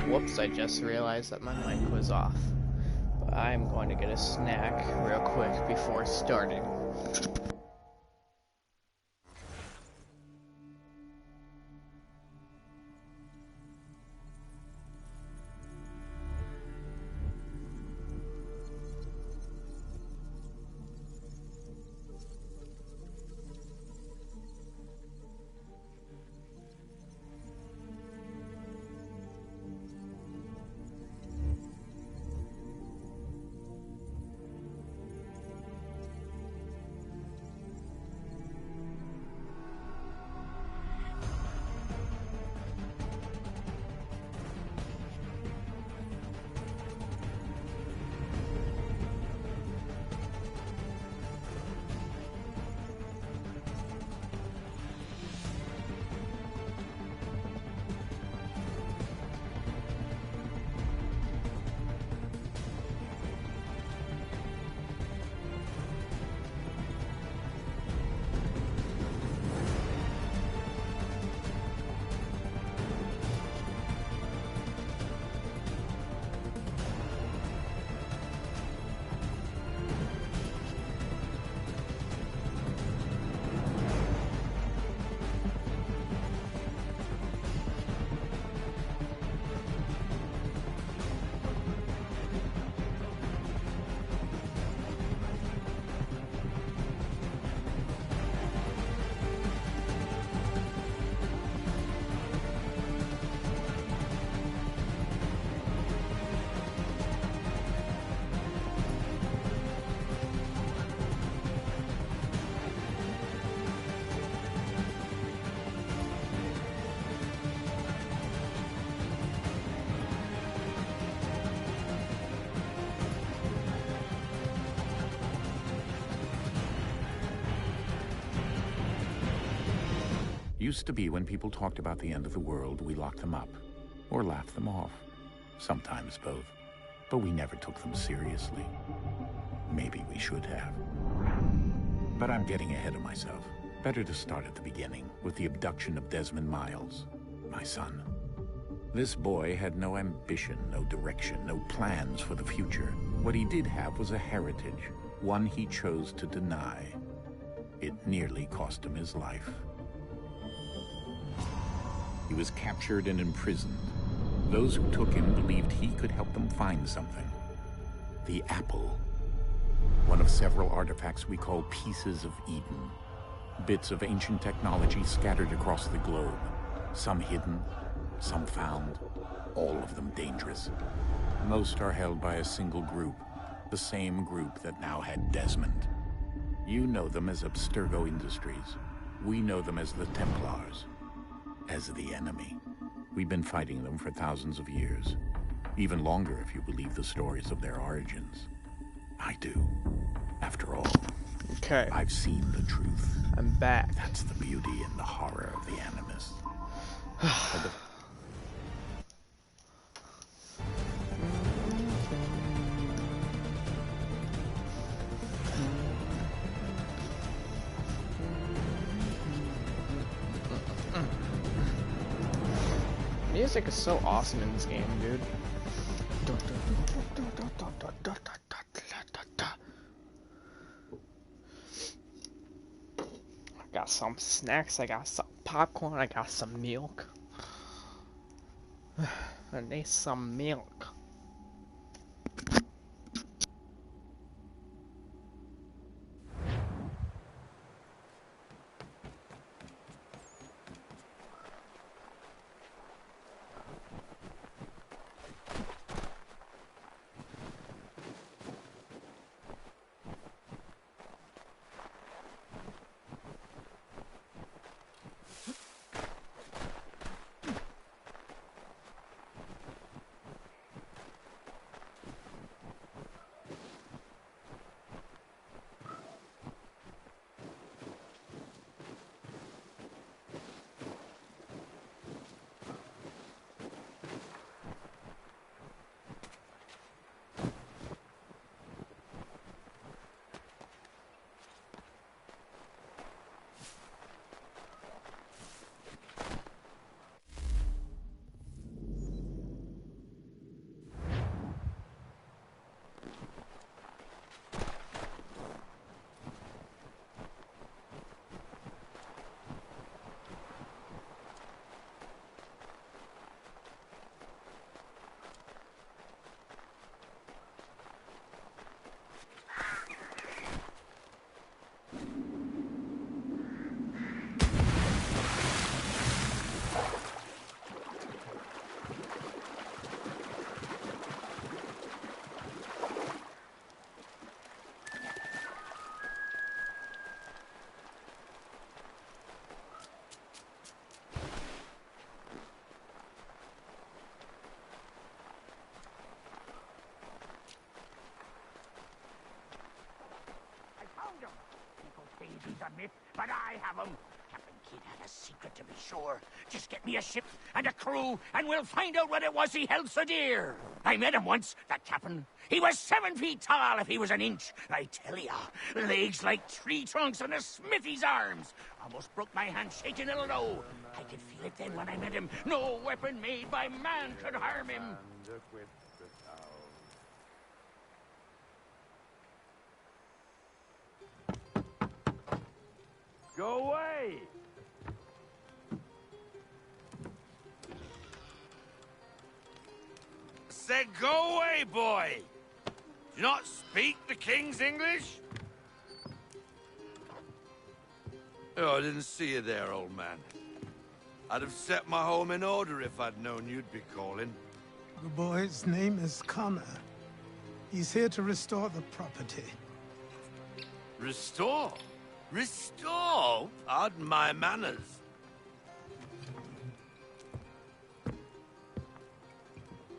Whoops, I just realized that my mic was off. But I'm going to get a snack real quick before starting. Used to be when people talked about the end of the world, we locked them up or laughed them off. Sometimes both. But we never took them seriously. Maybe we should have. But I'm getting ahead of myself. Better to start at the beginning, with the abduction of Desmond Miles, my son. This boy had no ambition, no direction, no plans for the future. What he did have was a heritage, one he chose to deny. It nearly cost him his life. He was captured and imprisoned. Those who took him believed he could help them find something. The apple. One of several artifacts we call pieces of Eden. Bits of ancient technology scattered across the globe. Some hidden, some found, all of them dangerous. Most are held by a single group, the same group that now had Desmond. You know them as Abstergo Industries. We know them as the Templars. As the enemy. We've been fighting them for thousands of years. Even longer if you believe the stories of their origins. I do. After all, Okay, I've seen the truth. I'm back. That's the beauty and the horror of the Animus. Music is so awesome in this game, dude. I got some snacks, I got some popcorn, I got some milk. I need some milk. He's a myth, but I have him. Captain Kidd had a secret, to be sure. Just get me a ship and a crew, and we'll find out what it was he held so dear. I met him once, that captain. He was 7 feet tall if he was an inch. I tell ya, legs like tree trunks and a smithy's arms. Almost broke my hand shaking it'll know. I could feel it then when I met him. No weapon made by man could harm him. Go away! Said go away, boy! Do you not speak the King's English? Oh, I didn't see you there, old man. I'd have set my home in order if I'd known you'd be calling. The boy's name is Connor. He's here to restore the property. Restore? Restore? Pardon my manners.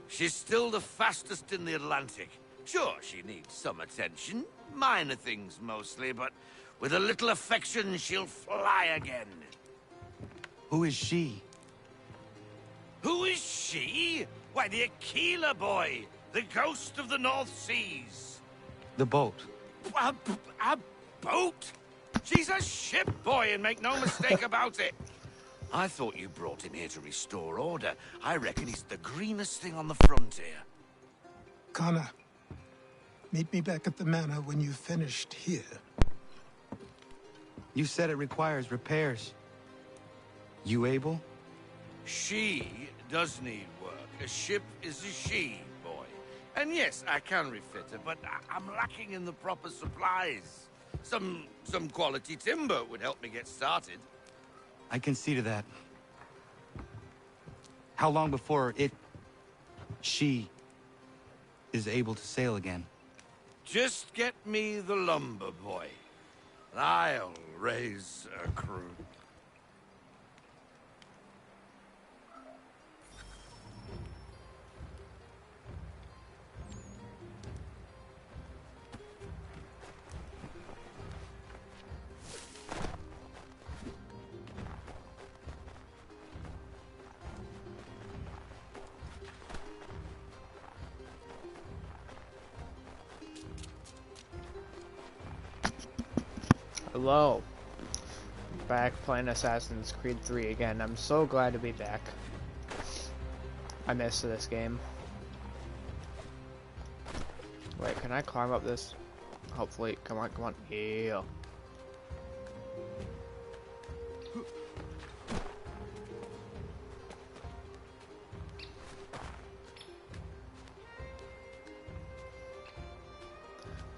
She's still the fastest in the Atlantic. Sure, she needs some attention. Minor things mostly, but with a little affection, she'll fly again. Who is she? Who is she? Why, the Aquila boy, the ghost of the North Seas. The boat. A boat? She's a ship, boy, and make no mistake about it. I thought you brought him here to restore order. I reckon he's the greenest thing on the frontier. Connor, meet me back at the manor when you've finished here. You said it requires repairs. You able? She does need work. A ship is a she, boy. And yes, I can refit her, but I'm lacking in the proper supplies. Some quality timber would help me get started. I can see to that. How long before she is able to sail again? Just get me the lumber, boy. And I'll raise a crew. Hello. Back playing Assassin's Creed 3 again. I'm so glad to be back. I missed this game. Wait, can I climb up this? Hopefully, come on, come on. Yeah.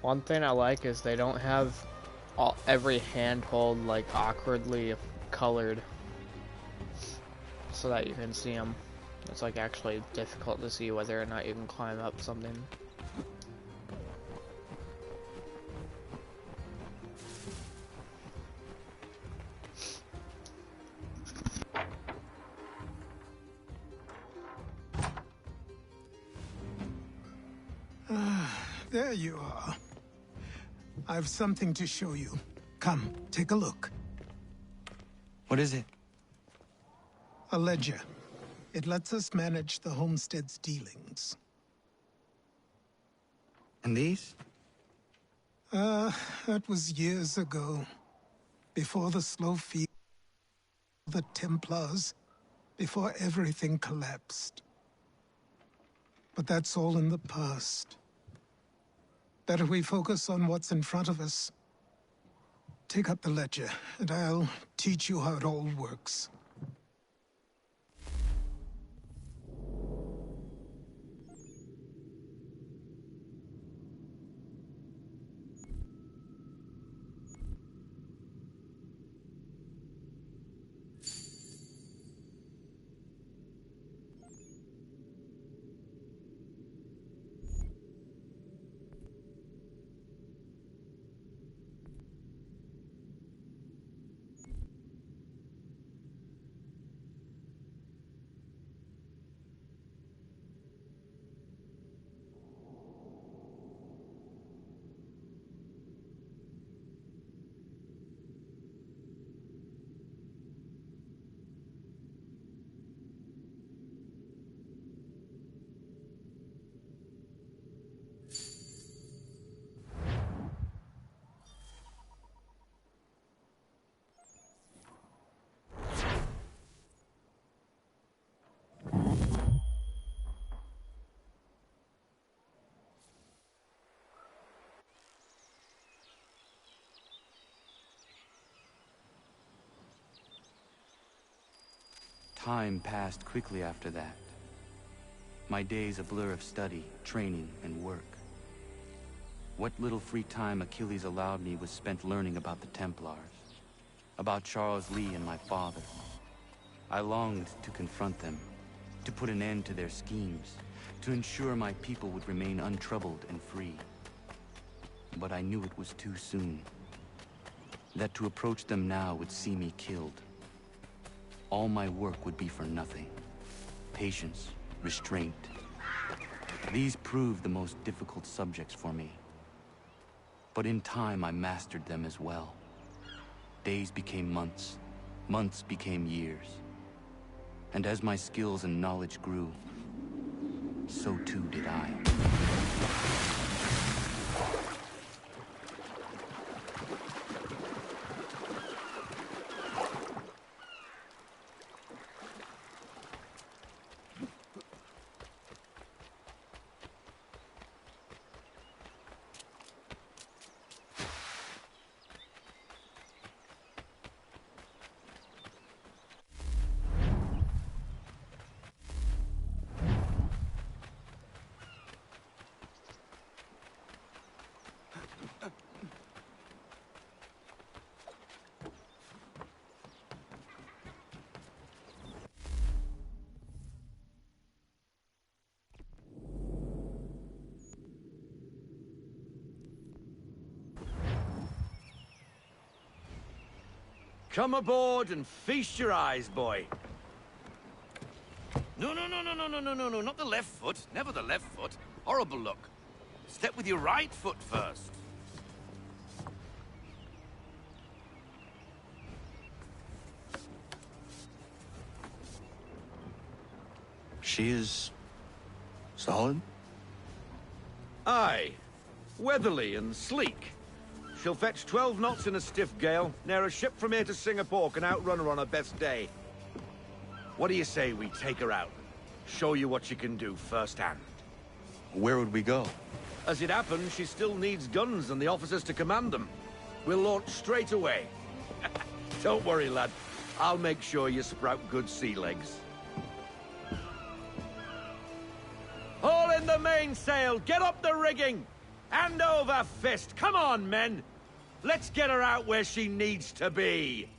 One thing I like is they don't have every handhold like awkwardly colored so that you can see them. It's like actually difficult to see whether or not you can climb up something. There you are. I've something to show you. Come, take a look. What is it? A ledger. It lets us manage the homestead's dealings. And these? That was years ago. Before the slow feed, the Templars, before everything collapsed. But that's all in the past. Better we focus on what's in front of us. Take up the ledger, and I'll teach you how it all works. Time passed quickly after that. My days a blur of study, training, and work. What little free time Achilles allowed me was spent learning about the Templars, about Charles Lee and my father. I longed to confront them, to put an end to their schemes, to ensure my people would remain untroubled and free. But I knew it was too soon. That to approach them now would see me killed. All my work would be for nothing. Patience, restraint. These proved the most difficult subjects for me. But in time I mastered them as well. Days became months, months became years. And as my skills and knowledge grew, so too did I. Come aboard and feast your eyes, boy. No, not the left foot. Never the left foot. Horrible look. Step with your right foot first. She is... solid? Aye. Weatherly and sleek. She'll fetch 12 knots in a stiff gale. Ne'er a ship from here to Singapore can outrun her on her best day. What do you say we take her out? Show you what she can do firsthand. Where would we go? As it happens, she still needs guns and the officers to command them. We'll launch straight away. Don't worry, lad. I'll make sure you sprout good sea legs. Haul in the mainsail! Get up the rigging! Hand over fist! Come on, men! Let's get her out where she needs to be!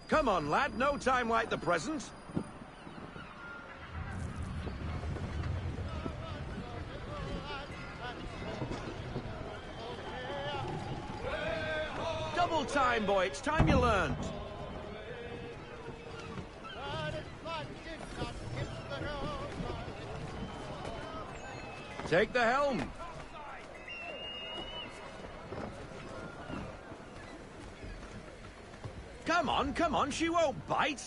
Come on, lad. No time like the present. Double time, boy. It's time you learned. Take the helm. Come on, she won't bite.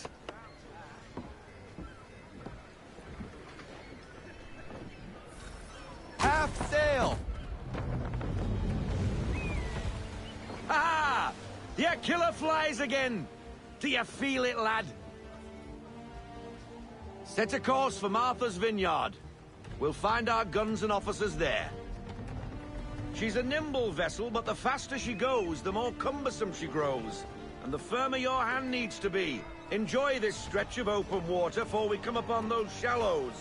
Half sail! Ha! Your killer flies again! Do you feel it, lad? Set a course for Martha's Vineyard. We'll find our guns and officers there. She's a nimble vessel, but the faster she goes, the more cumbersome she grows. And the firmer your hand needs to be. Enjoy this stretch of open water before we come upon those shallows.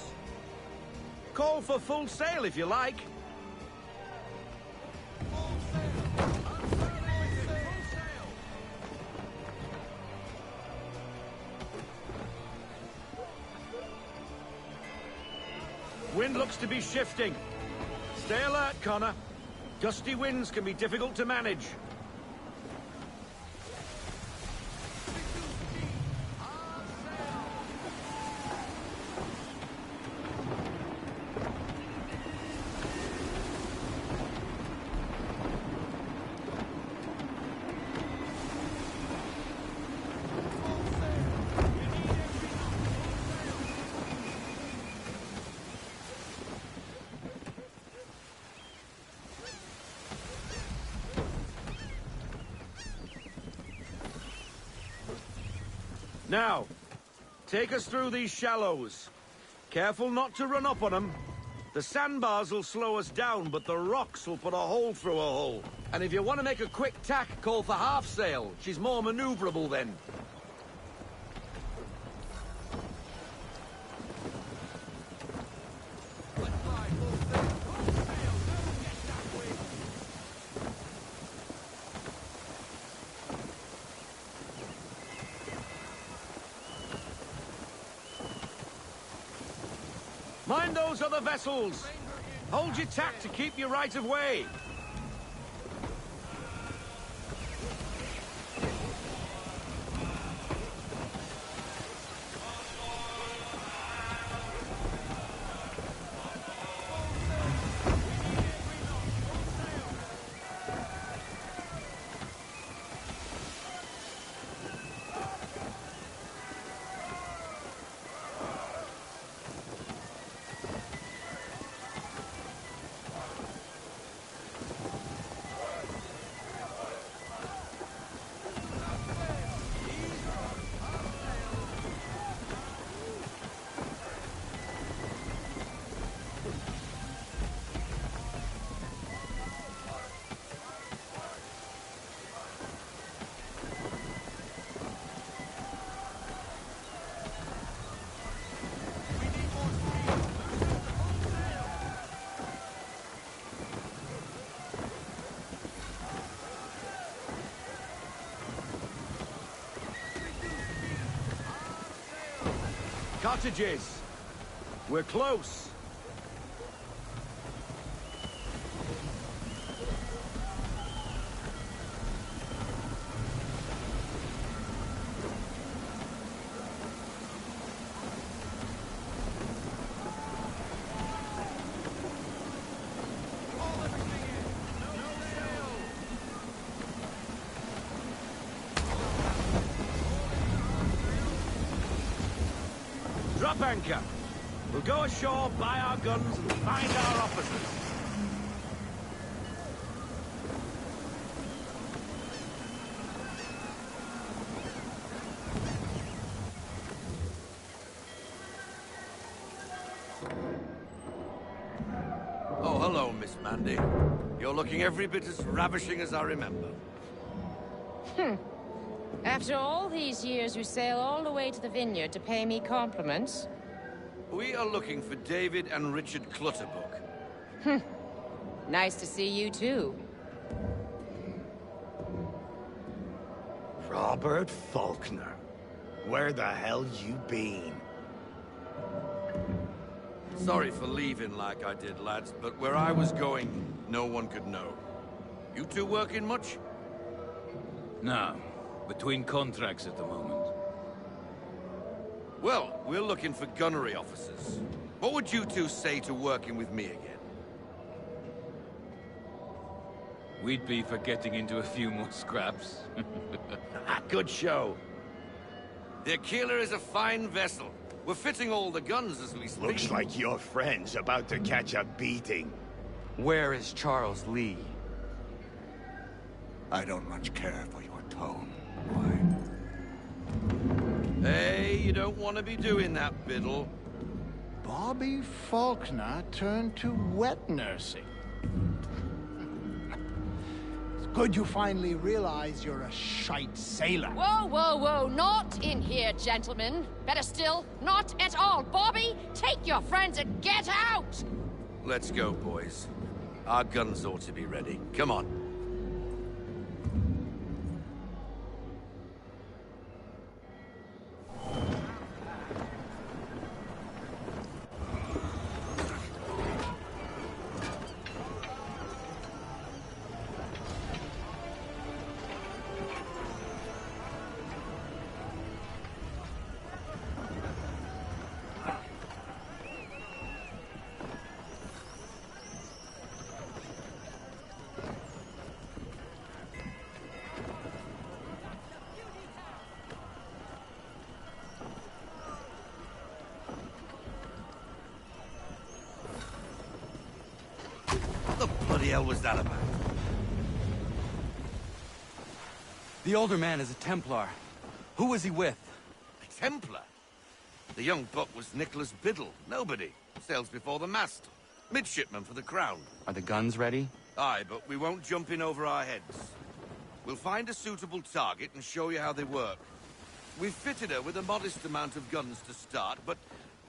Call for full sail if you like. Wind looks to be shifting. Stay alert, Connor. Gusty winds can be difficult to manage. Now, take us through these shallows. Careful not to run up on them. The sandbars will slow us down, but the rocks will put a hole through a hole. And if you want to make a quick tack, call for half sail. She's more maneuverable then. Mind those other vessels! Hold your tack to keep your right of way! Cottages! We're close! Drop anchor. We'll go ashore, buy our guns, and find our officers. Oh, hello, Miss Mandy. You're looking every bit as ravishing as I remember. After all these years, you sail all the way to the vineyard to pay me compliments? We are looking for David and Richard Clutterbuck. Nice to see you, too. Robert Faulkner. Where the hell you been? Sorry for leaving like I did, lads, but where I was going, no one could know. You two working much? No. Between contracts at the moment. Well, we're looking for gunnery officers. What would you two say to working with me again? We'd be for getting into a few more scraps. Good show. The Aquila is a fine vessel. We're fitting all the guns as we speak. Looks like your friend's about to catch a beating. Where is Charles Lee? I don't much care for your tone. Hey, you don't want to be doing that, Biddle. Bobby Faulkner turned to wet nursing. It's good you finally realize you're a shite sailor. Whoa, whoa, whoa, not in here, gentlemen. Better still, not at all. Bobby, take your friends and get out! Let's go, boys. Our guns ought to be ready. Come on. What the bloody hell was that about? The older man is a Templar. Who was he with? I Templar? The young buck was Nicholas Biddle. Nobody. Sails before the mast. Midshipman for the Crown. Are the guns ready? Aye, but we won't jump in over our heads. We'll find a suitable target and show you how they work. We've fitted her with a modest amount of guns to start, but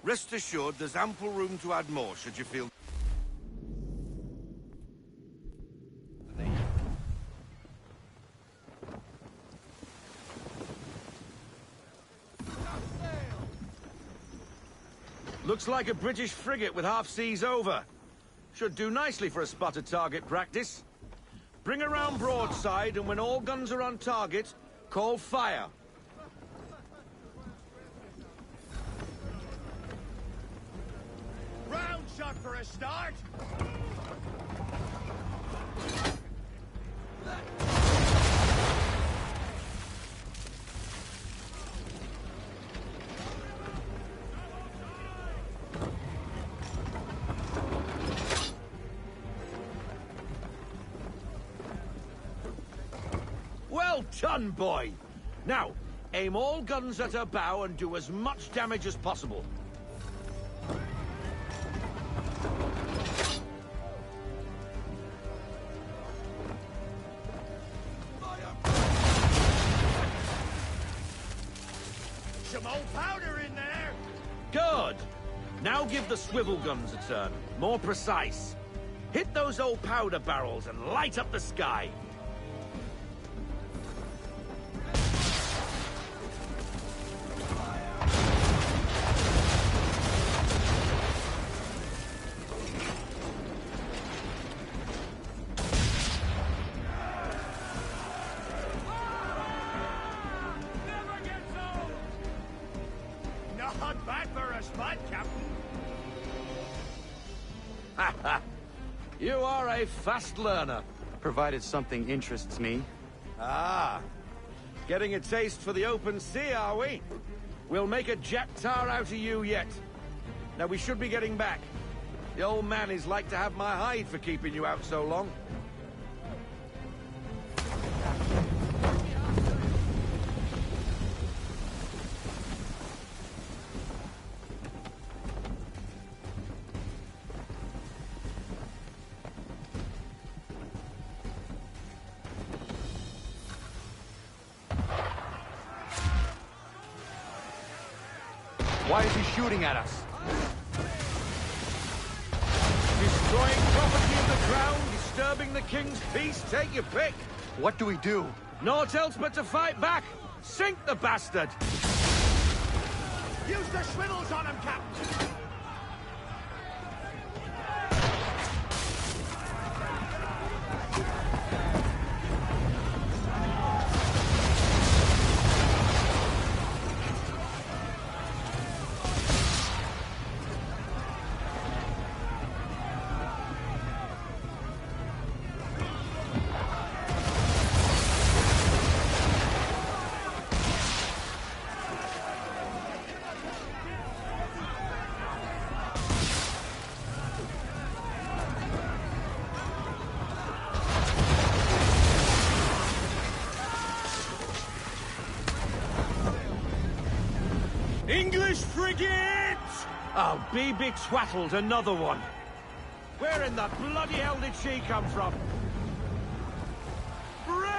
rest assured there's ample room to add more should you feel... Looks like a British frigate with half seas over. Should do nicely for a spotted target practice. Bring her round broadside, and when all guns are on target, call fire. Round shot for a start. Well done, boy! Now, aim all guns at her bow and do as much damage as possible. Some old powder in there. Good! Now give the swivel guns a turn. More precise. Hit those old powder barrels and light up the sky. Not bad for a spot, Captain. You are a fast learner. Provided something interests me. Ah, getting a taste for the open sea, are we? We'll make a jack tar out of you yet. Now we should be getting back. The old man is like to have my hide for keeping you out so long. Why is he shooting at us? Destroying property of the crown, disturbing the king's peace, take your pick. What do we do? Naught else but to fight back. Sink the bastard! Use the swivels on him, Captain. English frigate! Oh, be betwattled, another one. Where in the bloody hell did she come from? Brace!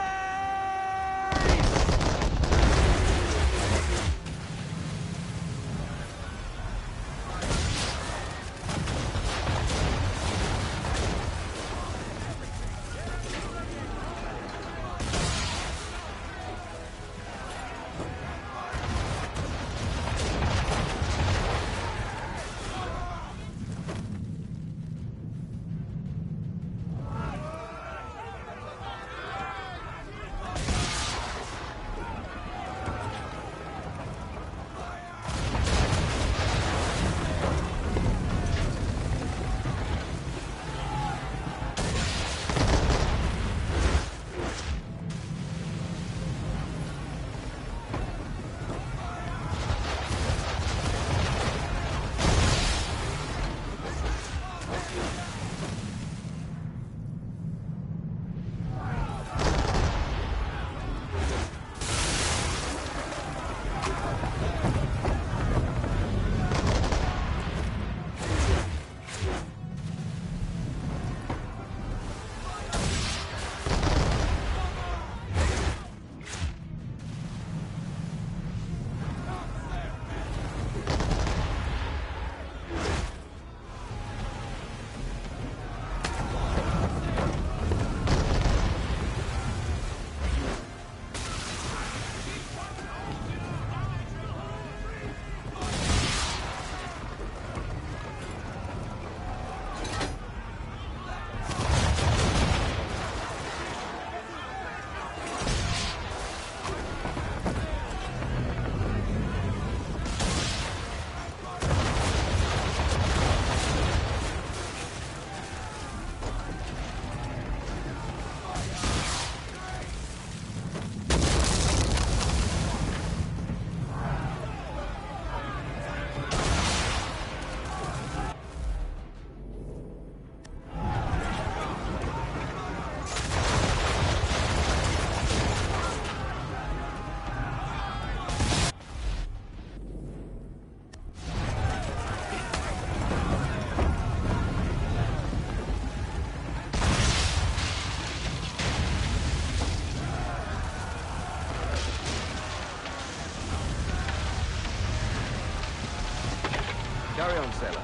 Carry on, sailor.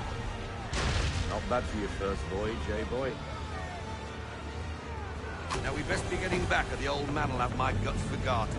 Not bad for your first voyage, eh, boy? Now we best be getting back, or the old man will have my guts for garters.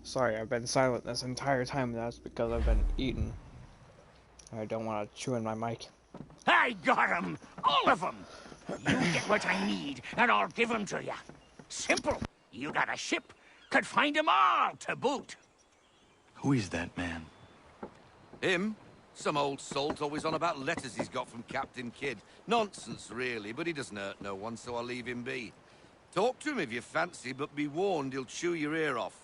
Sorry, I've been silent this entire time. That's because I've been eating. I don't want to chew in my mic. I got 'em! All of 'em! You get what I need, and I'll give 'em to you. Simple. You got a ship, could find 'em all to boot. Who is that man? Him? Some old salt always on about letters he's got from Captain Kidd. Nonsense, really, but he doesn't hurt no one, so I'll leave him be. Talk to him if you fancy, but be warned he'll chew your ear off.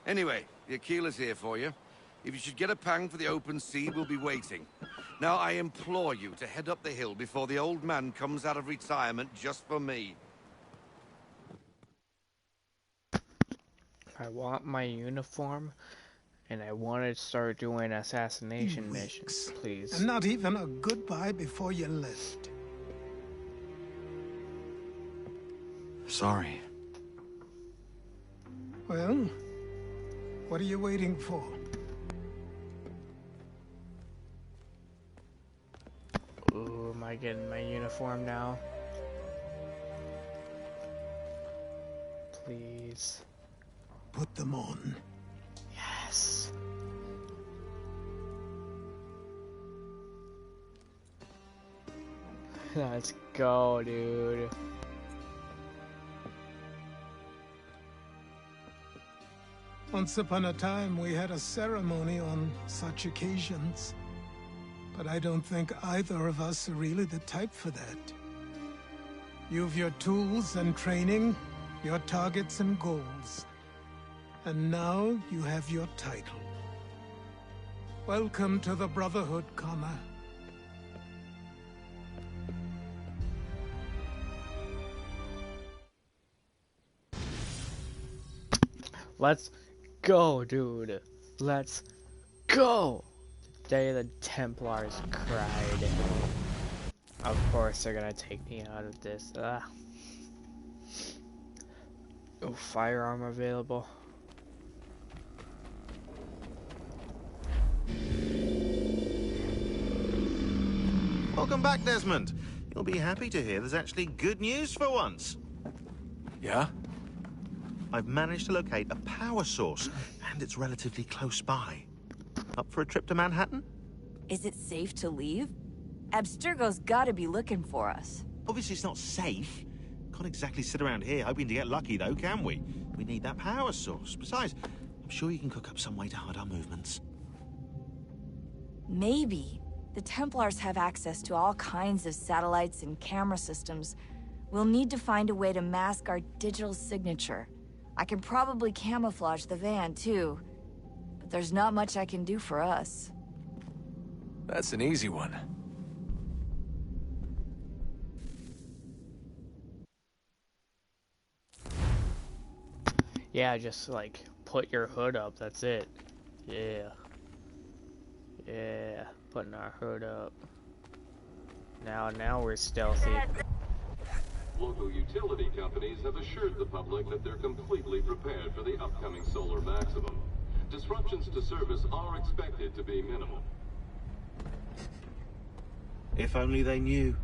Anyway, the Aquila's here for you. If you should get a pang for the open sea, we'll be waiting. Now, I implore you to head up the hill before the old man comes out of retirement just for me. I want my uniform, and I want to start doing assassination missions, please. And not even a goodbye before you left. Sorry. Well, what are you waiting for? Ooh, am I getting my uniform now? Please. Put them on. Yes. Let's go, dude. Once upon a time, we had a ceremony on such occasions. But I don't think either of us are really the type for that. You've your tools and training, your targets and goals. And now you have your title. Welcome to the Brotherhood, Connor. Let's go, dude. Let's go! The day the Templars cried. Of course they're gonna take me out of this. Oh, firearm available. Welcome back, Desmond. You'll be happy to hear there's actually good news for once. Yeah? I've managed to locate a power source, and it's relatively close by. Up for a trip to Manhattan? Is it safe to leave? Abstergo's gotta be looking for us. Obviously it's not safe. Can't exactly sit around here hoping to get lucky, though, can we? We need that power source. Besides, I'm sure you can cook up some way to hide our movements. Maybe. The Templars have access to all kinds of satellites and camera systems. We'll need to find a way to mask our digital signature. I can probably camouflage the van, too. But there's not much I can do for us. That's an easy one. Yeah, just like put your hood up, that's it. Yeah. Yeah, putting our hood up. Now we're stealthy. Local utility companies have assured the public that they're completely prepared for the upcoming solar maximum. Disruptions to service are expected to be minimal. If only they knew.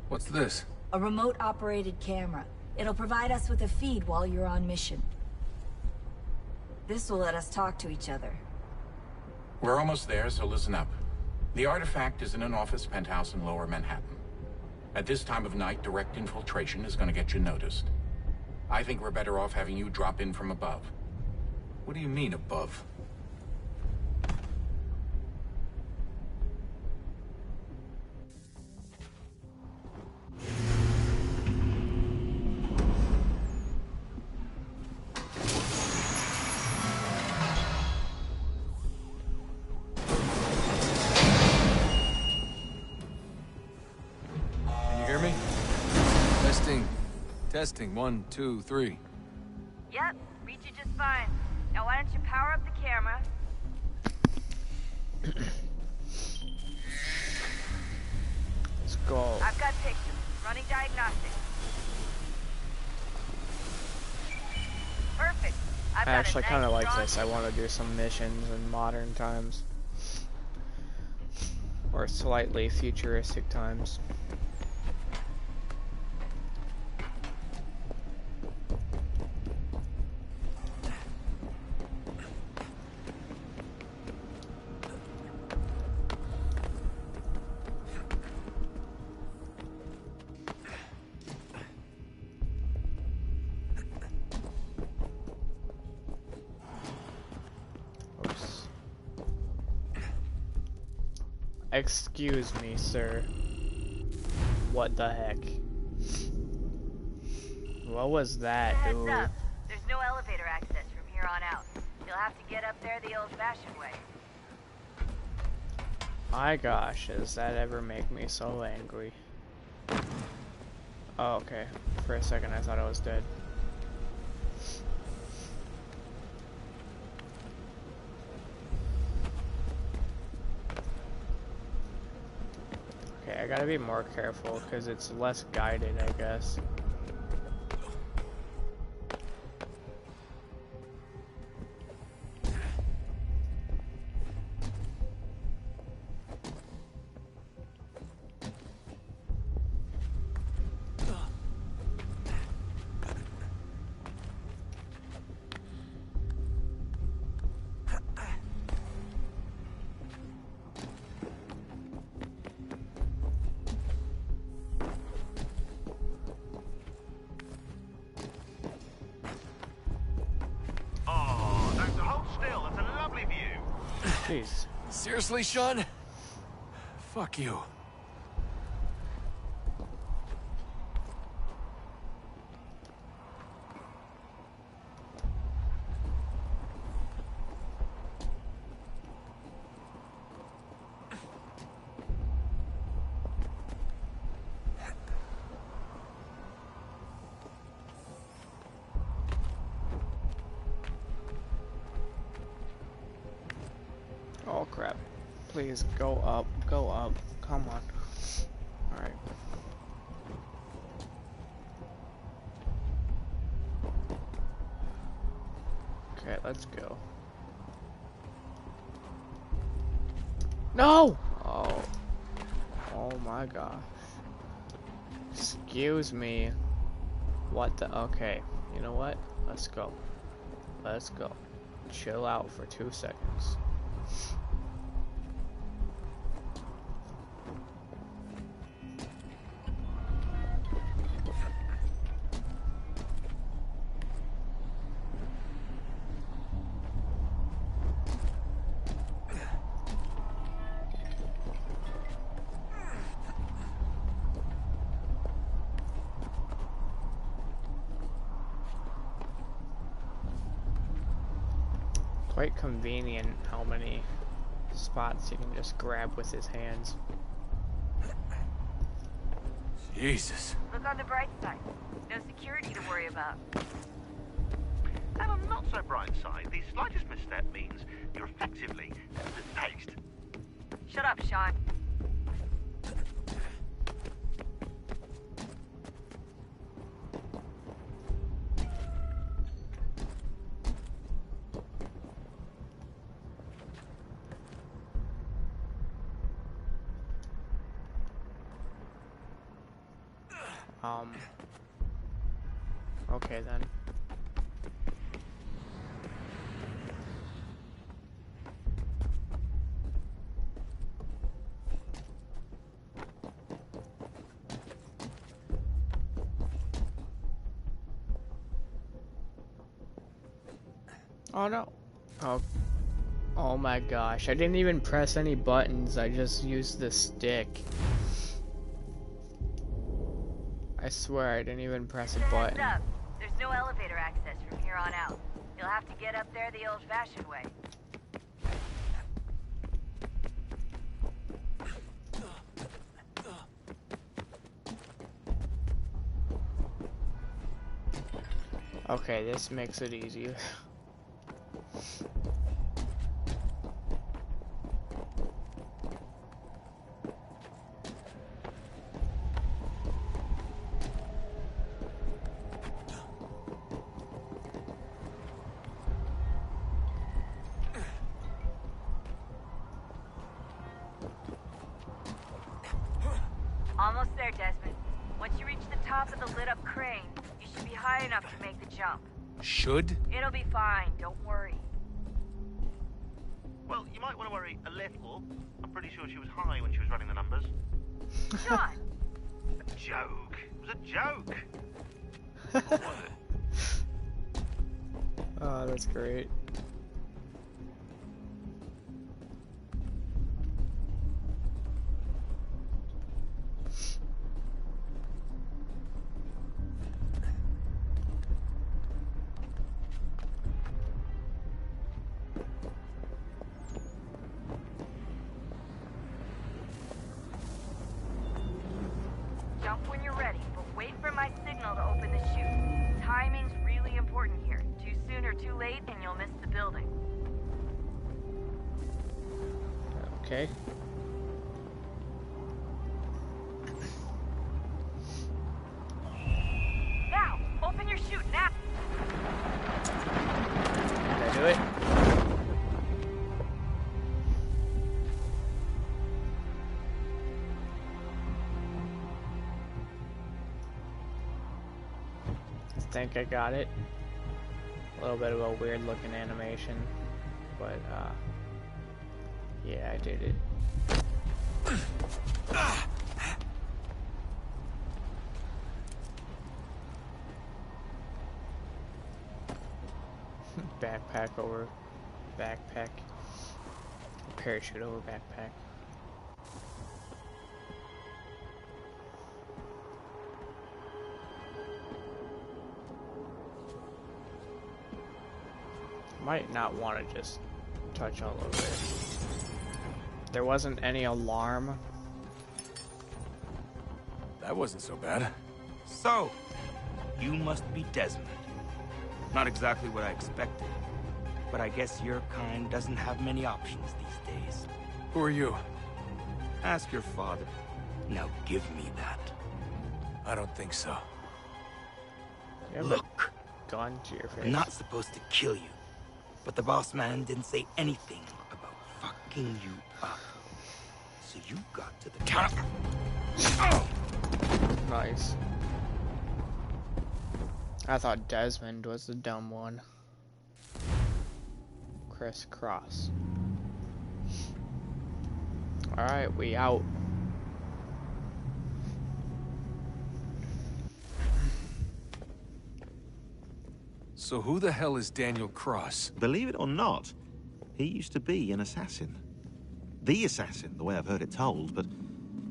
What's this? A remote-operated camera. It'll provide us with a feed while you're on mission. This will let us talk to each other. We're almost there, so listen up. The artifact is in an office penthouse in Lower Manhattan. At this time of night, direct infiltration is going to get you noticed. I think we're better off having you drop in from above. What do you mean, above? Testing. Testing. 1, 2, 3. Yep, reach you just fine. Now why don't you power up the camera? Let's go. I've got pictures. Running diagnostics. Perfect. I actually kind of like this. I want to do some missions in modern times. Or slightly futuristic times. Excuse me, sir. What the heck? What was that, dude? Heads up. There's no elevator access from here on out. You'll have to get up there the old-fashioned way. My gosh, does that ever make me so angry? Oh, okay. For a second I thought I was dead. Okay, I gotta be more careful because it's less guided, I guess. Jeez. Seriously, Sean? Fuck you. Oh crap. Please go up, come on. Alright. Okay, let's go. No! Oh. Oh my gosh. Excuse me. What the? Okay. You know what? Let's go. Let's go. Chill out for 2 seconds. Quite convenient how many spots he can just grab with his hands. Jesus. Look on the bright side. No security to worry about. And on the not so bright side, the slightest misstep means you're effectively tased. Shut up, Sean. Okay then. Oh no. Oh my gosh, I didn't even press any buttons, I just used the stick. I swear I didn't even press a button. Heads up. There's no elevator access from here on out. You'll have to get up there the old-fashioned way. Okay, this makes it easier. Almost there, Desmond. Once you reach the top of the lit-up crane, you should be high enough to make the jump. Should? It'll be fine, don't worry. Well, you might want to worry a little. I'm pretty sure she was high when she was running the numbers. Sean! A joke. It was a joke. Oh, that's great. Jump when you're ready, but wait for my signal to open the chute. Timing's really important here. Too soon or too late, and you'll miss the building. Okay. Now! Open your chute, now! Did I do it? I think I got it. A little bit of a weird looking animation, but yeah, I did it. Backpack over backpack. Parachute over backpack. Might not want to just touch all over it. There wasn't any alarm. That wasn't so bad. So, you must be Desmond. Not exactly what I expected, but I guess your kind doesn't have many options these days. Who are you? Ask your father. Now give me that. I don't think so. Look. Gun to your face. I'm not supposed to kill you, but the boss man didn't say anything about fucking you up. So you got to the top. Nice. I thought Desmond was the dumb one. Crisscross. Alright, we out. So who the hell is Daniel Cross? Believe it or not, he used to be an assassin. The assassin, the way I've heard it told, but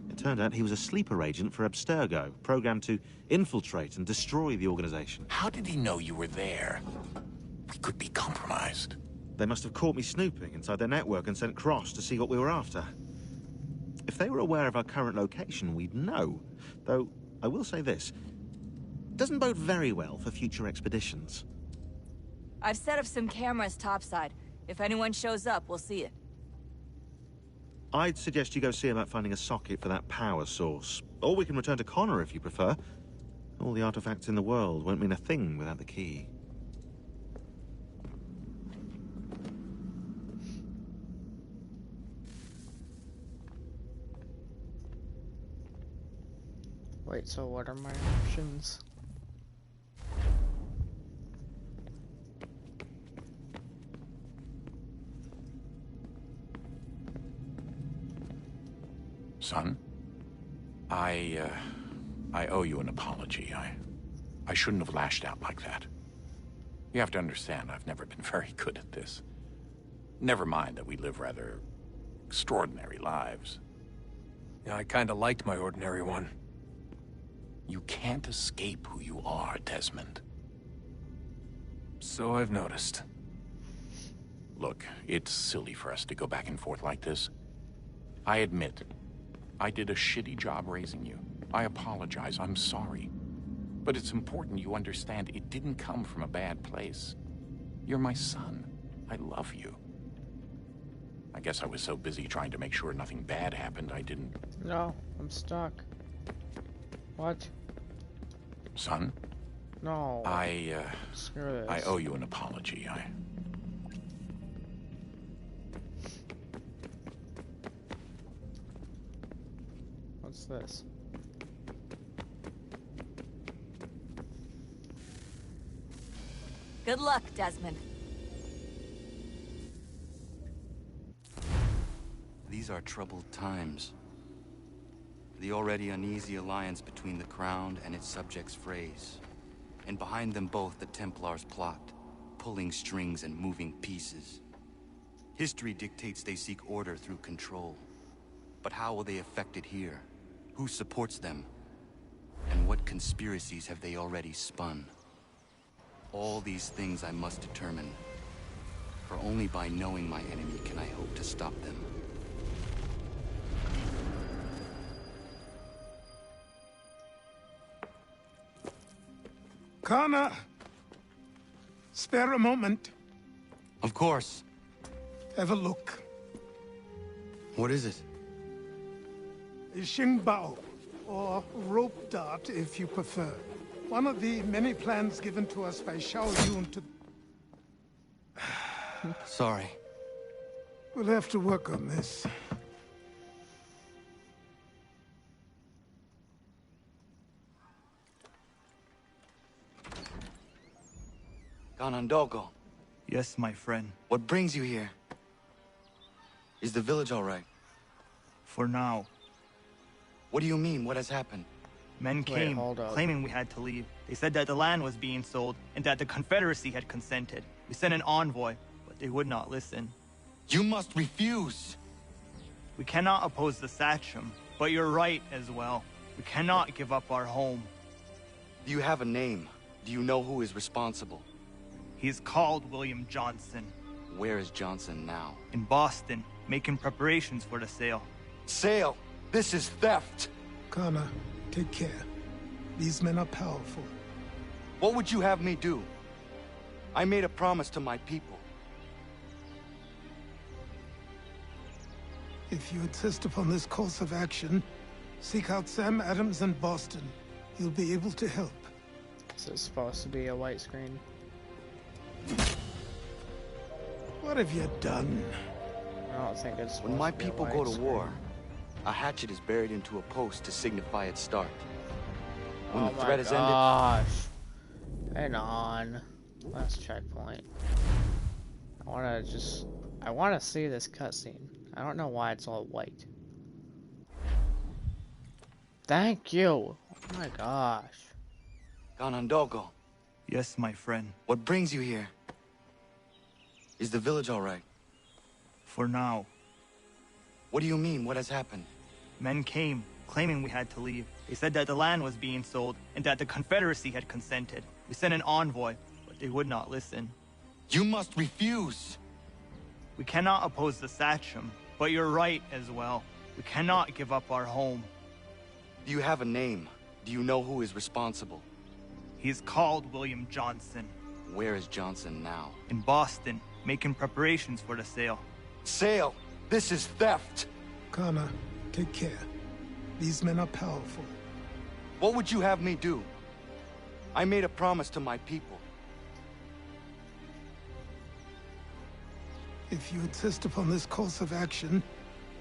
it turned out he was a sleeper agent for Abstergo, programmed to infiltrate and destroy the organization. How did he know you were there? We could be compromised. They must have caught me snooping inside their network and sent Cross to see what we were after. If they were aware of our current location, we'd know. Though, I will say this. It doesn't bode very well for future expeditions. I've set up some cameras topside. If anyone shows up, we'll see it. I'd suggest you go see about finding a socket for that power source. Or we can return to Connor if you prefer. All the artifacts in the world won't mean a thing without the key. Wait, so what are my options? Son, I owe you an apology. I shouldn't have lashed out like that. You have to understand, I've never been very good at this. Never mind that we live rather extraordinary lives. Yeah, I kinda liked my ordinary one. You can't escape who you are, Desmond. So I've noticed. Look, it's silly for us to go back and forth like this. I admit, I did a shitty job raising you. I apologize, I'm sorry. But it's important you understand it didn't come from a bad place. You're my son. I love you. I guess I was so busy trying to make sure nothing bad happened, I didn't... No, I'm stuck. What? Son? No. Screw this. I owe you an apology. What's this? Good luck, Desmond. These are troubled times. The already uneasy alliance between the Crown and its subjects frays. And behind them both the Templars plot, pulling strings and moving pieces. History dictates they seek order through control. But how will they affect it here? Who supports them? And what conspiracies have they already spun? All these things I must determine. For only by knowing my enemy can I hope to stop them. Connor! Spare a moment. Of course. Have a look. What is it? A Xingbao, or rope dart if you prefer. One of the many plans given to us by Xiao Yun to... Sorry. We'll have to work on this. Ganondogo. Yes, my friend. What brings you here? Is the village all right? For now. What do you mean? What has happened? Men came, claiming we had to leave. They said that the land was being sold, and that the Confederacy had consented. We sent an envoy, but they would not listen. You must refuse! We cannot oppose the Sachem, but you're right as well. We cannot give up our home. Do you have a name? Do you know who is responsible? He is called William Johnson. Where is Johnson now? In Boston, making preparations for the sale. Sale? This is theft! Connor, take care. These men are powerful. What would you have me do? I made a promise to my people. If you insist upon this course of action, seek out Sam Adams in Boston. He'll be able to help. Is this supposed to be a white screen? What have you done? I don't think it's When my people go to war, a hatchet is buried into a post to signify its start. When the threat is ended... Hang on. Last checkpoint. I wanna see this cutscene. I don't know why it's all white. Thank you! Oh my gosh. Ganondogo. Yes, my friend. What brings you here? Is the village all right? For now. What do you mean? What has happened? Men came, claiming we had to leave. They said that the land was being sold, and that the Confederacy had consented. We sent an envoy, but they would not listen. You must refuse! We cannot oppose the Sachem, but you're right as well. We cannot give up our home. Do you have a name? Do you know who is responsible? He is called William Johnson. Where is Johnson now? In Boston, making preparations for the sale. Sale? This is theft! Connor, take care. These men are powerful. What would you have me do? I made a promise to my people. If you insist upon this course of action,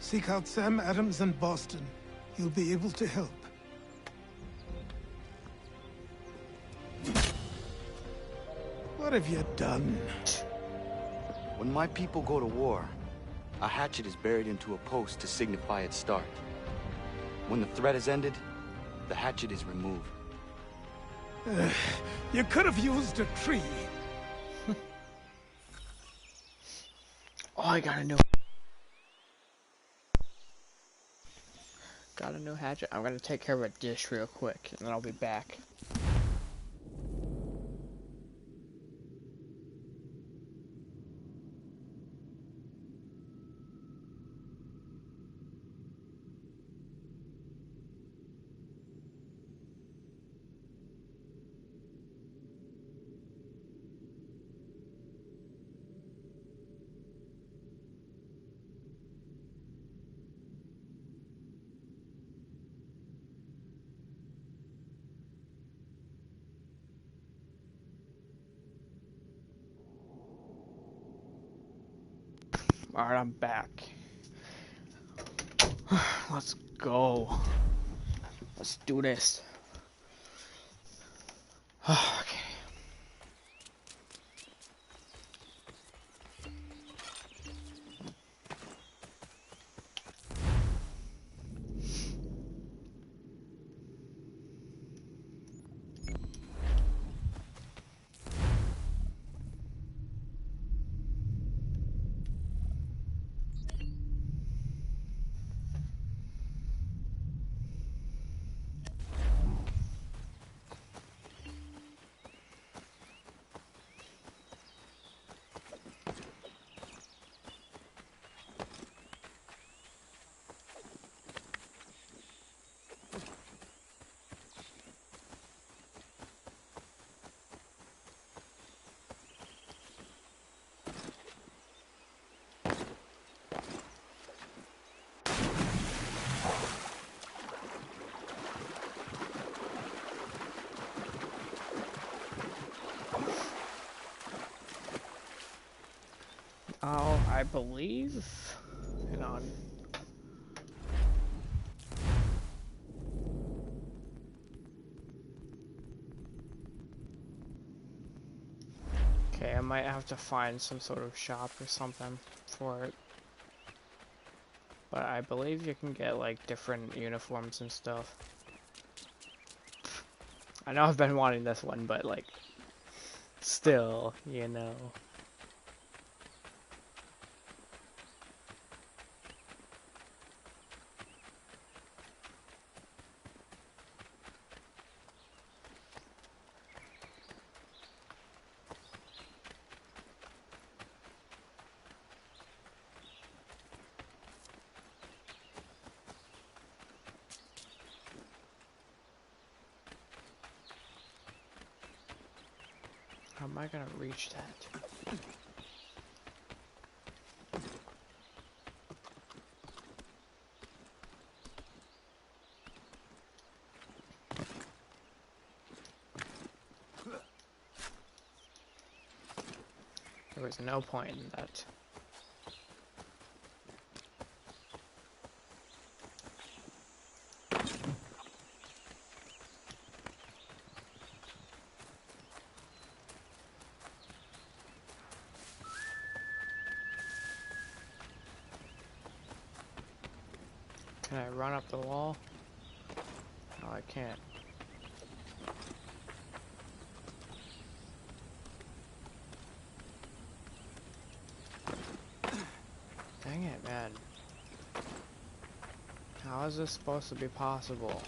seek out Sam Adams in Boston. He'll be able to help. What have you done? When my people go to war, a hatchet is buried into a post to signify its start. When the threat is ended, the hatchet is removed. You could have used a tree. Oh, I got a new hatchet. I'm gonna take care of a dish real quick, and then I'll be back. Alright, I'm back. Let's go. Let's do this. Okay. Oh, I believe. Hang on. Okay, I might have to find some sort of shop or something for it. But I believe you can get like different uniforms and stuff. I know I've been wanting this one, but like, still, you know. How am I gonna reach that? There was no point in that. Can I run up the wall? No, I can't. Dang it, man. How is this supposed to be possible?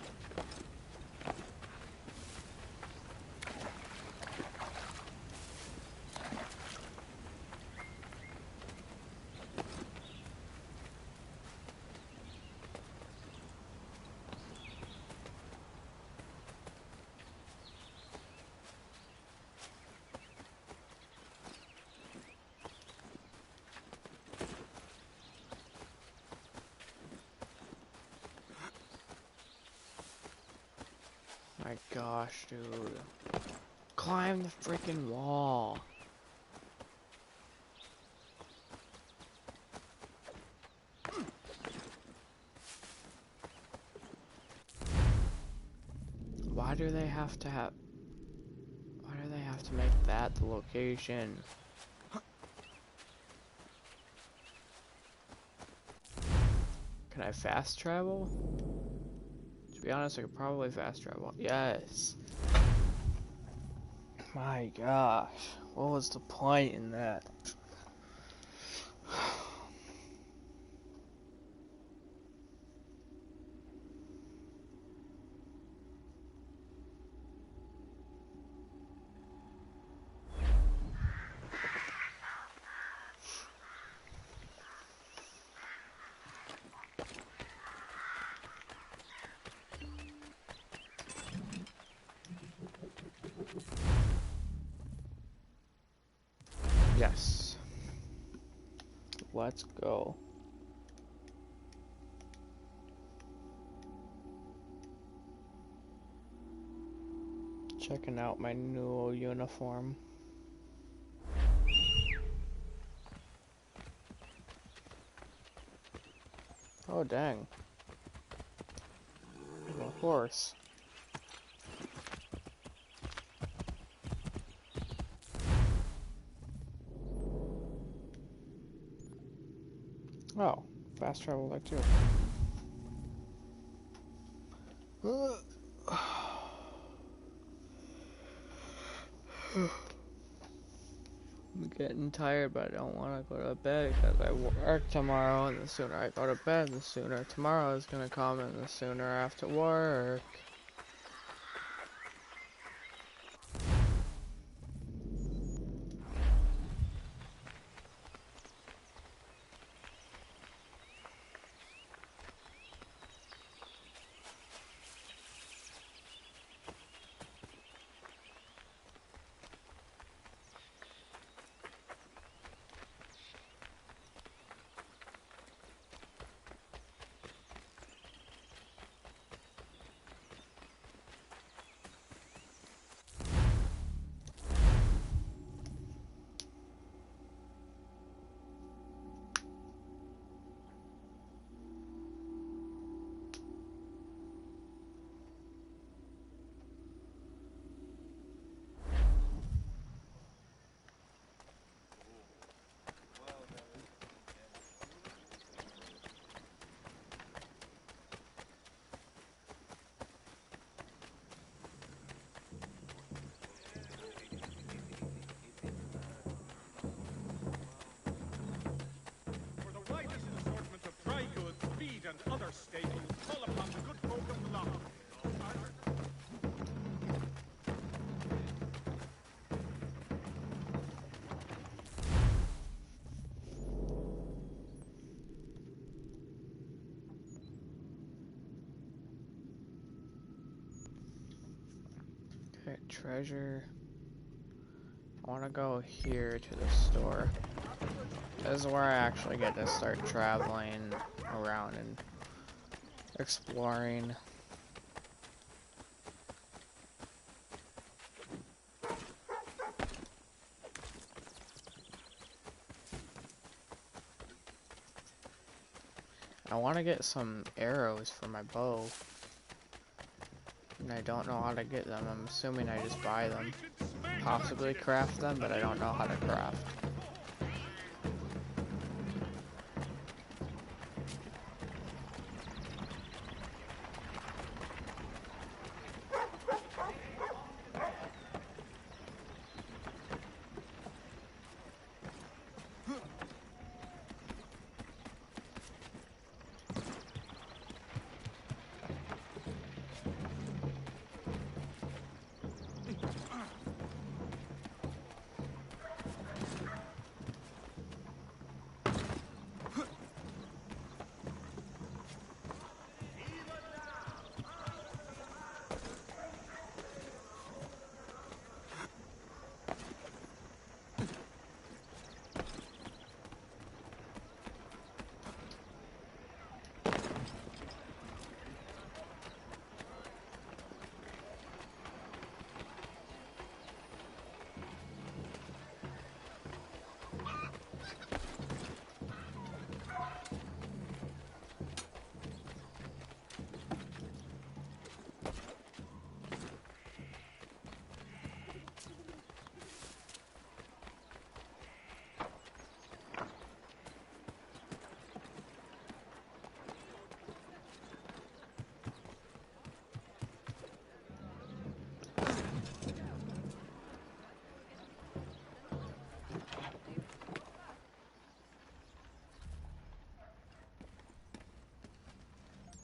My gosh, dude. Climb the freaking wall. Why do they have to make that the location? Can I fast travel? To be honest, I could probably fast travel. Yes. My gosh. What was the point in that? Yes. Let's go. Checking out my new uniform. Oh, dang. A horse. Oh, fast travel there too. I'm getting tired, but I don't want to go to bed because I work tomorrow, and the sooner I go to bed, the sooner tomorrow is going to come, and the sooner I have to work. and other staples, call upon the good folk of the law. Okay, treasure. I want to go here to the store. This is where I actually get to start traveling around and exploring. I want to get some arrows for my bow. And I don't know how to get them. I'm assuming I just buy them. Possibly craft them, but I don't know how to craft.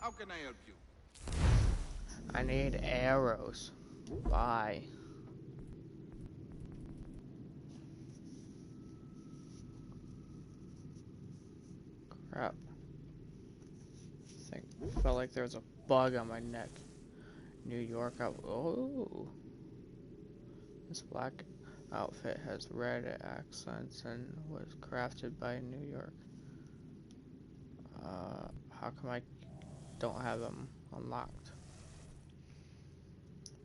How can I help you? I need arrows. Bye. Crap. Felt like there was a bug on my neck. New York oh. This black outfit has red accents and was crafted by New York. How come I don't have them unlocked?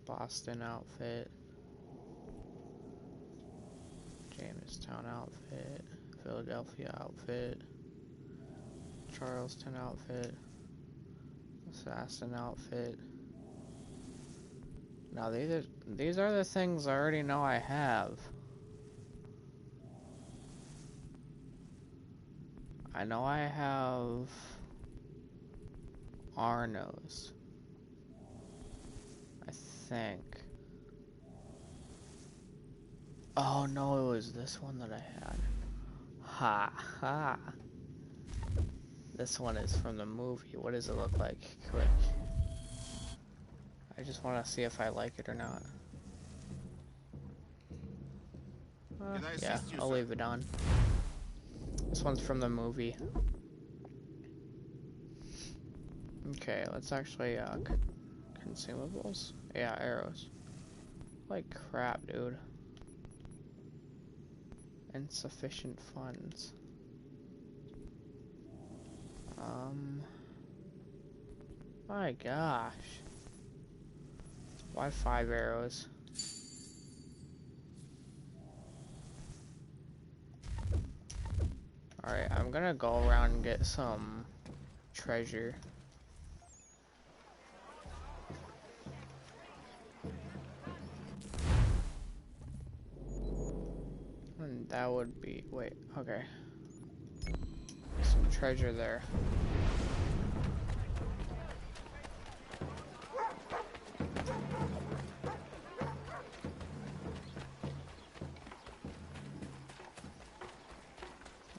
Boston outfit. Jamestown outfit. Philadelphia outfit. Charleston outfit. Assassin outfit. Now these are the things I already know I have. I know I have Arnos. I think. Oh no, it was this one that I had. Ha ha. This one is from the movie. What does it look like? Quick. I just want to see if I like it or not. Yeah, I'll leave it on. This one's from the movie. Okay, let's actually, consumables? Yeah, arrows. Like crap, dude. Insufficient funds. My gosh. Why 5 arrows? Alright, I'm gonna go around and get some treasure. And that would be, wait, okay. Some treasure there.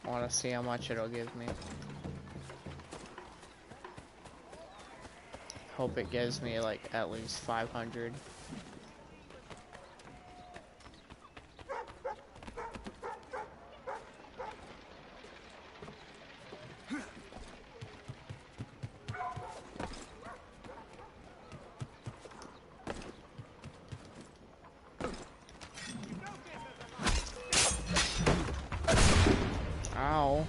I want to see how much it'll give me. Hope it gives me like at least 500. Ow.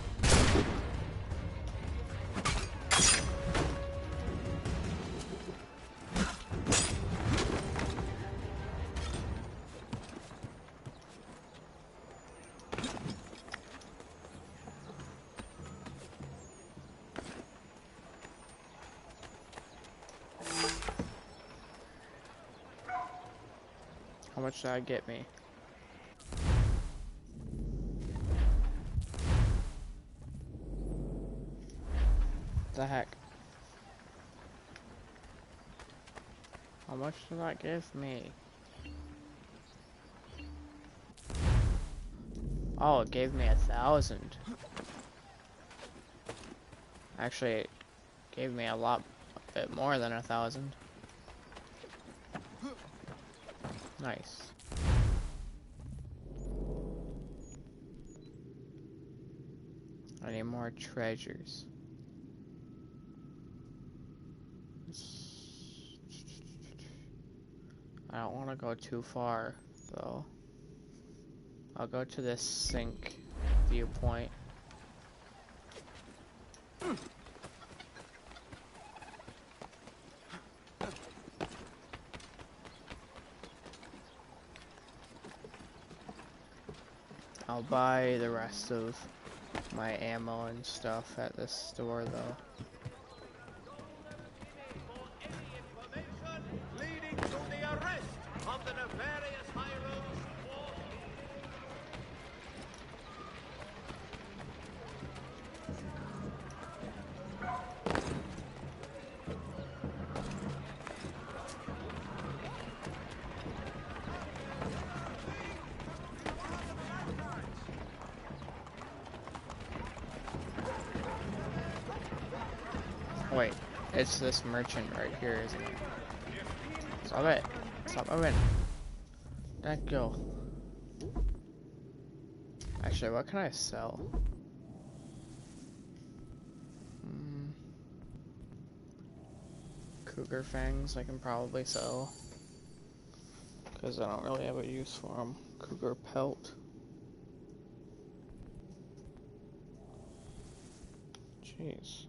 How much did that get me? The heck? How much did that give me? Oh, it gave me 1,000. Actually, it gave me a bit more than 1,000. Nice. I need more treasures. I don't want to go too far, though. I'll go to this sink viewpoint. I'll buy the rest of my ammo and stuff at this store, though. Leading to the arrest of the nefarious Hyros war. Wait, it's this merchant right here, isn't it? Stop it. Stop moving. Let go. Actually, what can I sell? Cougar fangs I can probably sell. Because I don't really have a use for them. Cougar pelt. Jeez.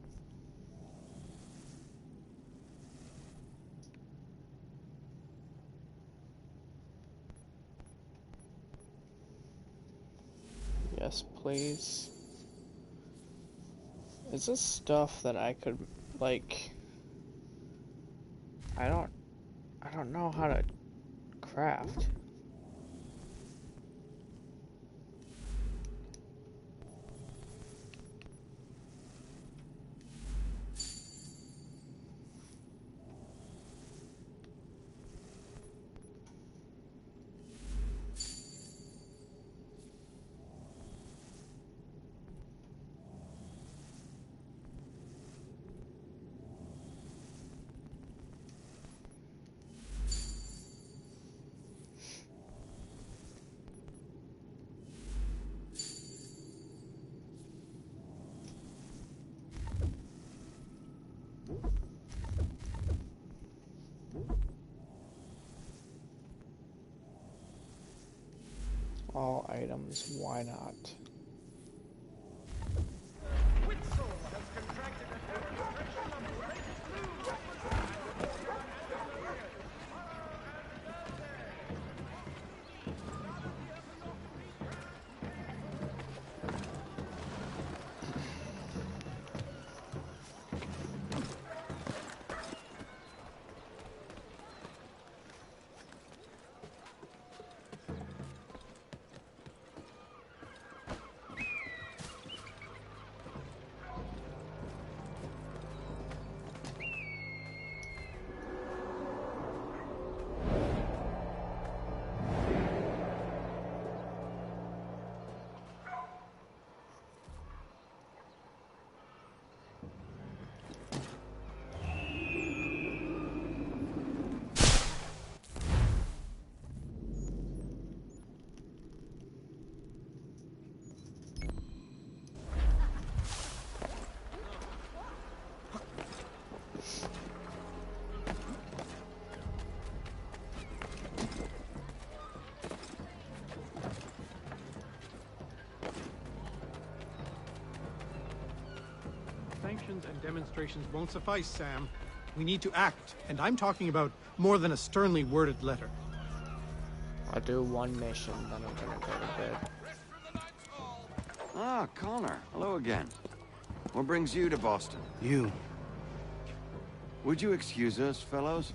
Yes, please. Is this stuff that I could, like... I don't know how to craft. All items, why not? Sanctions and demonstrations won't suffice, Sam. We need to act, and I'm talking about more than a sternly worded letter. I'll do one mission, then I'm gonna go to bed. Ah, Connor. Hello again. What brings you to Boston? You. Would you excuse us, fellows?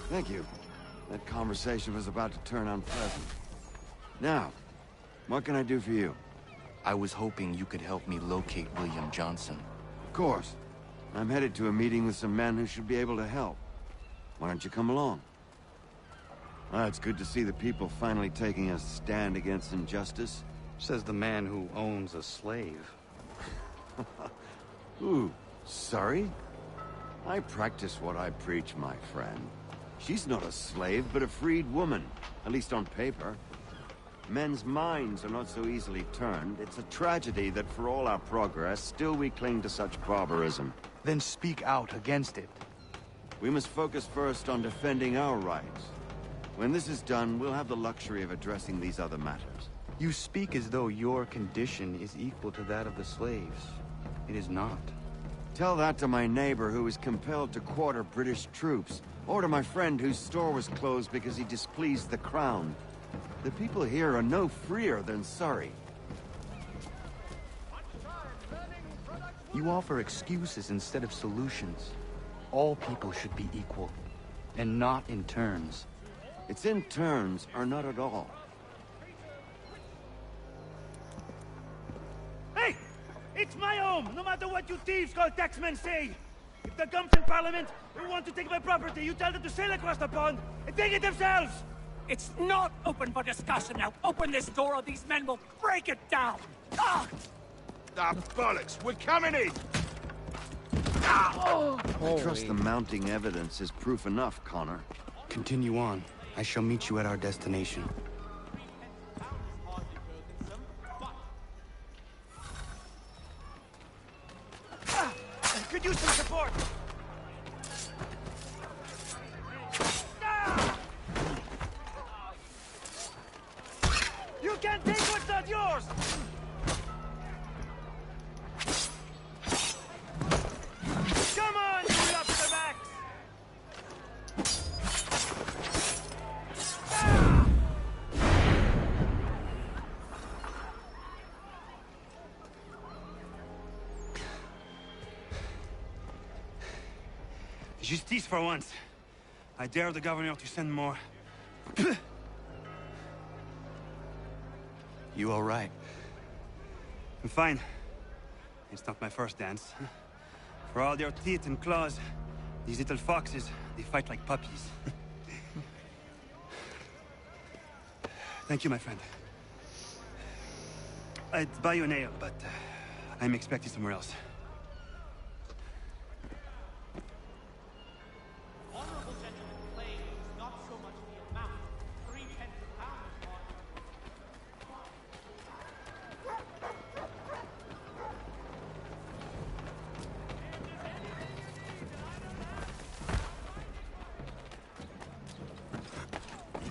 Thank you. That conversation was about to turn unpleasant. Now, what can I do for you? I was hoping you could help me locate William Johnson. Of course. I'm headed to a meeting with some men who should be able to help. Why don't you come along? Ah, it's good to see the people finally taking a stand against injustice. Says the man who owns a slave. Ooh, sorry? I practice what I preach, my friend. She's not a slave, but a freed woman. At least on paper. Men's minds are not so easily turned. It's a tragedy that for all our progress, still we cling to such barbarism. Then speak out against it. We must focus first on defending our rights. When this is done, we'll have the luxury of addressing these other matters. You speak as though your condition is equal to that of the slaves. It is not. Tell that to my neighbor who was compelled to quarter British troops, or to my friend whose store was closed because he displeased the crown. The people here are no freer than Surrey. You offer excuses instead of solutions. All people should be equal, and not in turns. It's in turns, or not at all. Hey! It's my home, no matter what you thieves called taxmen say! If the gumps in Parliament who want to take my property, you tell them to sail across the pond and take it themselves! It's not open for discussion now. Open this door or these men will break it down. Ah! Ah, bollocks! We're coming in! I trust the mounting evidence is proof enough, Connor. Continue on. I shall meet you at our destination. Could use some support! You can't take what's not yours! Come on, you lobsterbacks! Justice for once. I dare the governor to send more. You all right? I'm fine. It's not my first dance. For all their teeth and claws, these little foxes, they fight like puppies. Thank you, my friend. I'd buy you an ale, but I'm expected somewhere else. Honorable gentlemen claims not so much the amount, 3 pence a pound is more.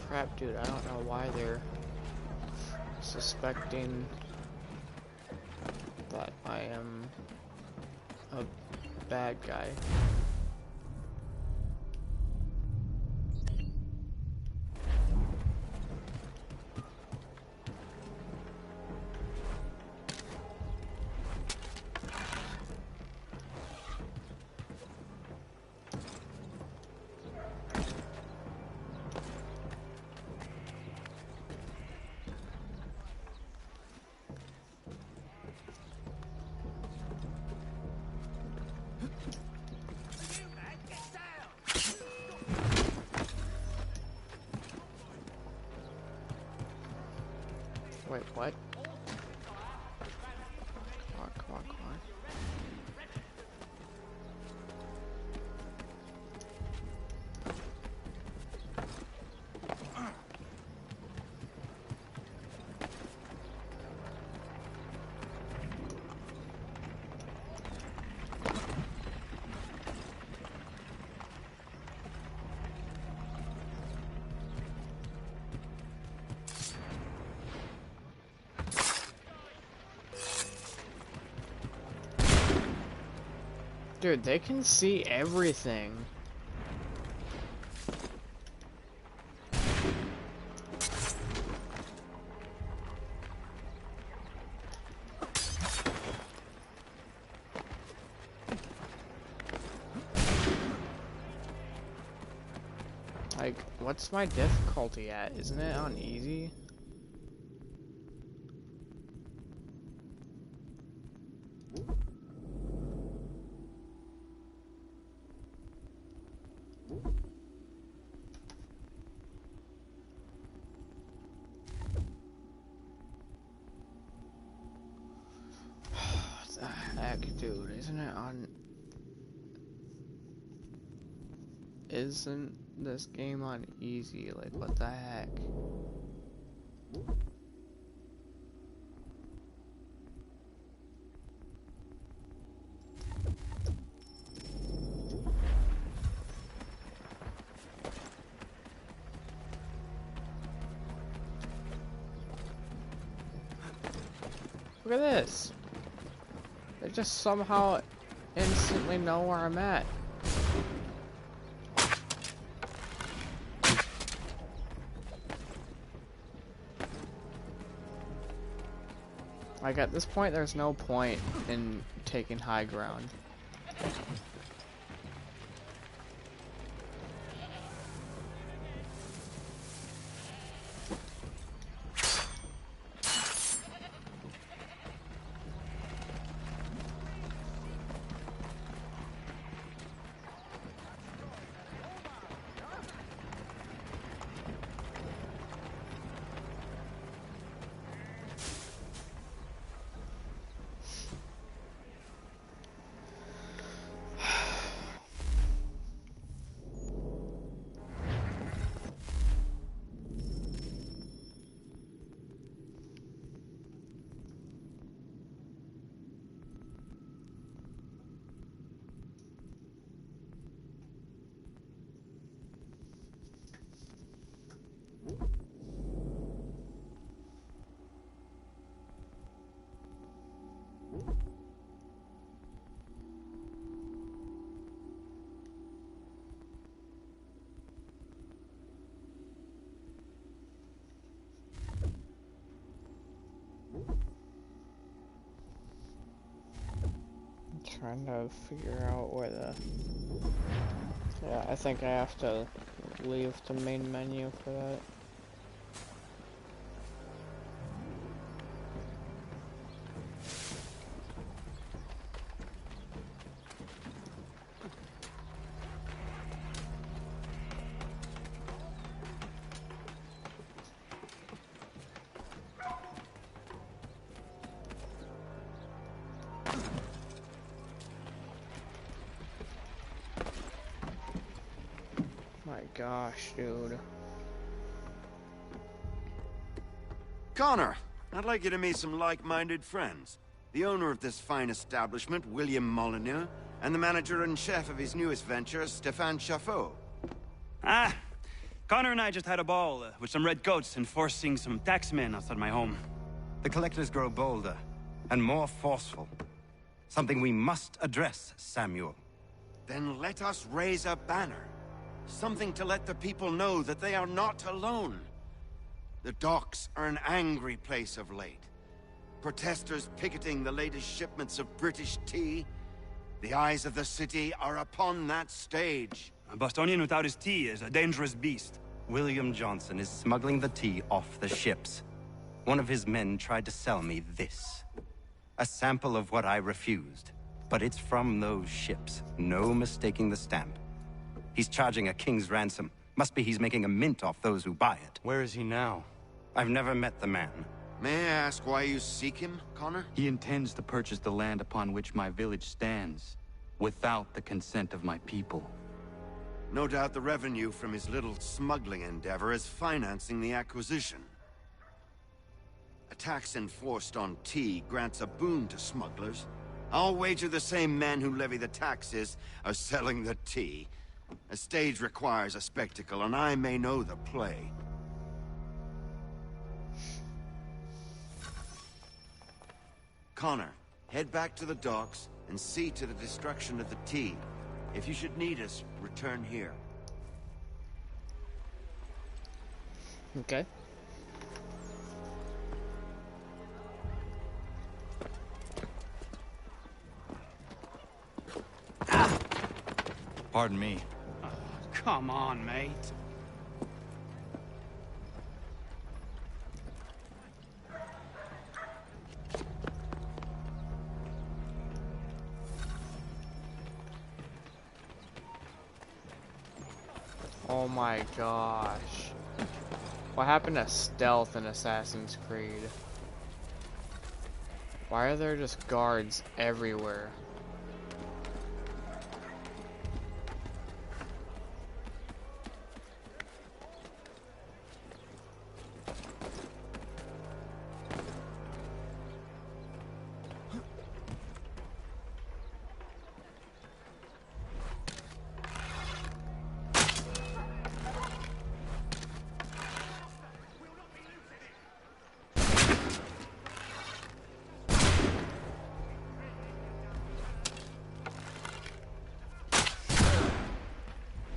Crap, dude, I don't know why they're suspecting that I am a bad guy. Wait, what? Come on, come on, come on. Dude, they can see everything. Like, what's my difficulty at? Isn't it on easy? Dude, isn't it on... Isn't this game on easy? Like, what the heck? Look at this! They just somehow instantly know where I'm at. Like, at this point, there's no point in taking high ground. Trying to figure out where the Yeah, I think I have to leave the main menu for that. My gosh, dude. Connor, I'd like you to meet some like-minded friends. The owner of this fine establishment, William Molyneux, and the manager and chef of his newest venture, Stéphane Chaffeau. Ah, Connor and I just had a ball with some red coats enforcing some taxmen outside my home. The collectors grow bolder and more forceful. Something we must address, Samuel. Then let us raise a banner. Something to let the people know that they are not alone. The docks are an angry place of late. Protesters picketing the latest shipments of British tea. The eyes of the city are upon that stage. A Bostonian without his tea is a dangerous beast. William Johnson is smuggling the tea off the ships. One of his men tried to sell me this. A sample of what I refused. But it's from those ships. No mistaking the stamp. He's charging a king's ransom. Must be he's making a mint off those who buy it. Where is he now? I've never met the man. May I ask why you seek him, Connor? He intends to purchase the land upon which my village stands, without the consent of my people. No doubt the revenue from his little smuggling endeavor is financing the acquisition. A tax enforced on tea grants a boon to smugglers. I'll wager the same men who levy the taxes are selling the tea. A stage requires a spectacle, and I may know the play. Connor, head back to the docks and see to the destruction of the tea. If you should need us, return here. Okay. Pardon me. Come on, mate. Oh my gosh. What happened to stealth in Assassin's Creed? Why are there just guards everywhere?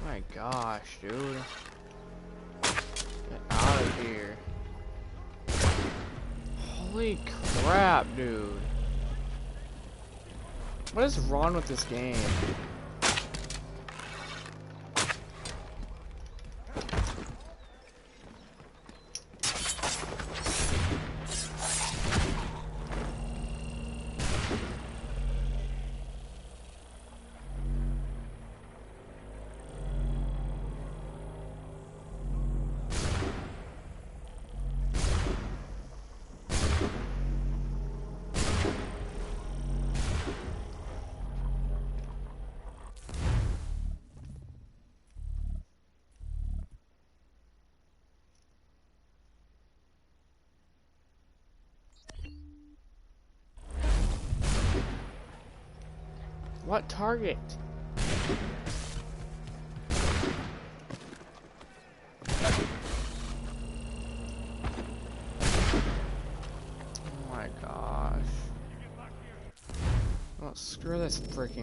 My gosh, dude. Get out of here. Holy crap, dude. What is wrong with this game? What target? Oh my gosh. Oh, screw this freaking